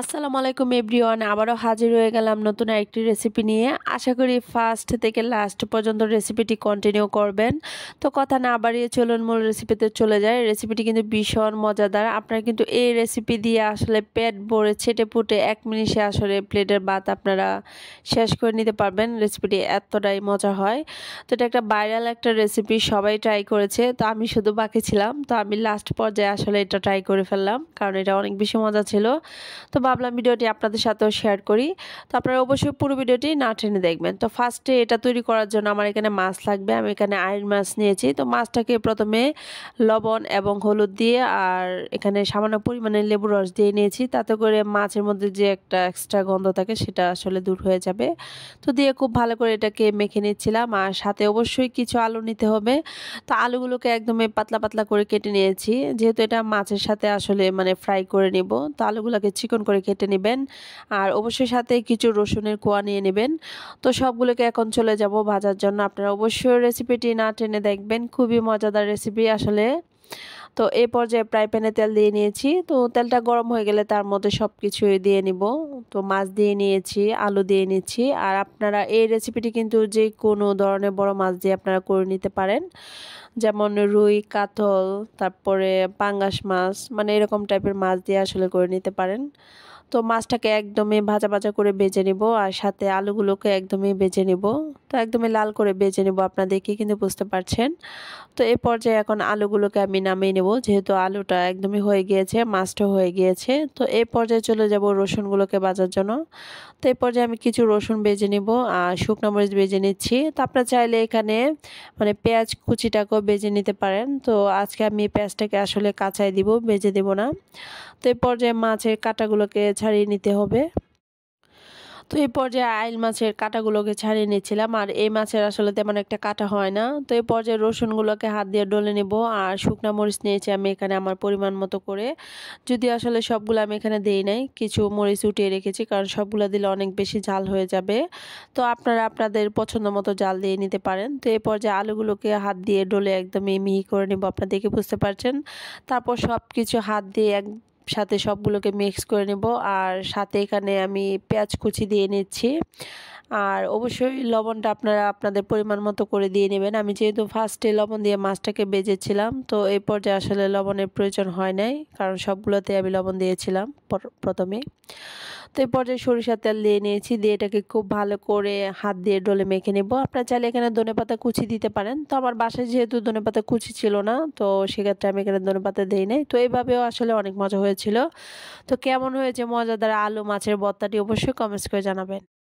আসসালামু আলাইকুম এভরিওয়ান, আবারও হাজির হয়ে গেলাম নতুন আরেকটি রেসিপি নিয়ে। আশা করি ফার্স্ট থেকে লাস্ট পর্যন্ত রেসিপিটি কন্টিনিউ করবেন। তো কথা না বাড়িয়ে চলুন মূল রেসিপিতে চলে যায়। রেসিপিটি কিন্তু ভীষণ মজাদার। আপনারা কিন্তু এই রেসিপি দিয়ে আসলে পেট ভরে ছেটে পুটে 1 মিনিটে আসলে প্লেটের ভাত আপনারা শেষ করে নিতে পারবেন। রেসিপিটি এতটাই মজা হয়। তো এটা একটা ভাইরাল একটা রেসিপি, সবাই ট্রাই করেছে, তো আমি শুধু বাকি ছিলাম। তো আমি লাস্ট পর্যায়ে আসলে এটা ট্রাই করে ফেললাম, কারণ এটা অনেক বেশি মজা ছিল। তো ভাবলাম ভিডিওটি আপনাদের সাথেও শেয়ার করি। তো আপনারা অবশ্যই পুরো ভিডিওটি না টেনে দেখবেন। তো ফার্স্টে এটা তৈরি করার জন্য আমার এখানে মাছ লাগবে। আমি এখানে আইড় মাছ নিয়েছি। তো মাছটাকে প্রথমে লবণ এবং হলুদ দিয়ে আর এখানে সামান্য পরিমাণে লেবুর রস দিয়ে নিয়েছি, তাতে করে মাছের মধ্যে যে একটা এক্সট্রা গন্ধ থাকে সেটা আসলে দূর হয়ে যাবে। তো দিয়ে খুব ভালো করে এটাকে মেখে নিচ্ছিলাম, আর সাথে অবশ্যই কিছু আলু নিতে হবে। তো আলুগুলোকে একদমই পাতলা পাতলা করে কেটে নিয়েছি, যেহেতু এটা মাছের সাথে আসলে ফ্রাই করে নিব। তো আলুগুলোকে চিকন করে কেটে নেবেন, আর অবশ্যই সাথে কিছু রসুনের কোয়া নিয়ে নেবেন। তো সবগুলোকে এখন চলে যাব ভাজার জন্য। আপনারা অবশ্যই রেসিপিটি না টেনে দেখবেন, খুবই মজাদার রেসিপি আসলে। তো এই পর্যায়ে ফ্রাই প্যানে তেল দিয়ে নিয়েছি। তো তেলটা গরম হয়ে গেলে তার মধ্যে সব কিছুই দিয়ে নিব। তো মাছ দিয়ে নিয়েছি, আলু দিয়ে নিচ্ছি। আর আপনারা এই রেসিপিটি কিন্তু যে কোনো ধরনের বড় মাছ দিয়ে আপনারা করে নিতে পারেন, যেমন রুই, কাতল, তারপরে পাঙ্গাস মাছ, এরকম টাইপের মাছ দিয়ে আসলে করে নিতে পারেন। তো মাছটাকে একদমই ভাজা ভাজা করে ভেজে নিব, আর সাথে আলুগুলোকে একদমই ভেজে নিব। তো একদমই লাল করে ভেজে নিব, আপনারা দেখে কিন্তু বুঝতে পারছেন। তো এই পর্যায়ে এখন আলুগুলোকে আমি নামিয়ে নেব, যেহেতু আলুটা একদমই হয়ে গিয়েছে, মাছটা হয়ে গিয়েছে। তো এই পর্যায়ে চলে যাব রসুনগুলোকে ভাজার জন্য। তো এই পর্যায়ে আমি কিছু রসুন ভেজে নিব, আর শুকনো মরিচ ভেজে নিচ্ছি। তো আপনারা চাইলে এখানে পেঁয়াজ কুচিটাকেও ভেজে নিতে পারেন। তো আজকে আমি পেঁয়াজটাকে আসলে কাঁচাই দিব, ভেজে দেব না। তো এই পর্যায়ে মাছের কাঁটাগুলোকে ছাড়িয়ে নিতে হবে। তো এই পর্যায়ে আইল মাছের কাঁটাগুলোকে ছাড়িয়ে নিচ্ছিলাম, আর এই মাছের আসলে তেমন একটা কাটা হয় না। তো এই পর্যায়ে রসুনগুলোকে হাত দিয়ে ডলে নেব, আর শুকনো মরিচ নিয়েছি আমি এখানে আমার পরিমাণ মতো করে। যদি আসলে সবগুলো আমি এখানে দেই নাই, কিছু মরিচ উঠিয়ে রেখেছি, কারণ সবগুলো দিলে অনেক বেশি ঝাল হয়ে যাবে। তো আপনারা আপনাদের পছন্দ মতো জাল দিয়ে নিতে পারেন। তো এই পর্যায়ে আলুগুলোকে হাত দিয়ে ডলে একদমই মিহি করে নেব, আপনারা দেখে বুঝতে পারছেন। তারপর সব কিছু হাত দিয়ে সাথে সবগুলোকে মিক্স করে নেব, আর সাথে এখানে আমি পেঁয়াজ কুচি দিয়ে নিচ্ছি। আর অবশ্যই লবণটা আপনারা আপনাদের পরিমাণ মতো করে দিয়ে নেবেন। আমি যেহেতু ফার্স্টে লবণ দিয়ে মাছটাকে ভেজেছিলাম, তো এই পর্যায়ে আসলে লবণের প্রয়োজন হয় নাই, কারণ সবগুলোতে আমি লবণ দিয়েছিলাম প্রথমে। তো এই পর্যায়ে সরিষার তেল দিয়ে নিয়েছি, দিয়ে এটাকে খুব ভালো করে হাত দিয়ে ডলে মেখে নেব। আপনারা চাইলে এখানে ধনেপাতা কুচি দিতে পারেন। তো আমার বাসায় যেহেতু ধনেপাতা কুচি ছিল না, তো সেক্ষেত্রে আমি এখানে ধনেপাতা দিই নাই। তো এইভাবেও আসলে অনেক মজা হয়েছিল। তো কেমন হয়েছে মজাদার আলু মাছের ভর্তাটি অবশ্যই কমেন্টস করে জানাবেন।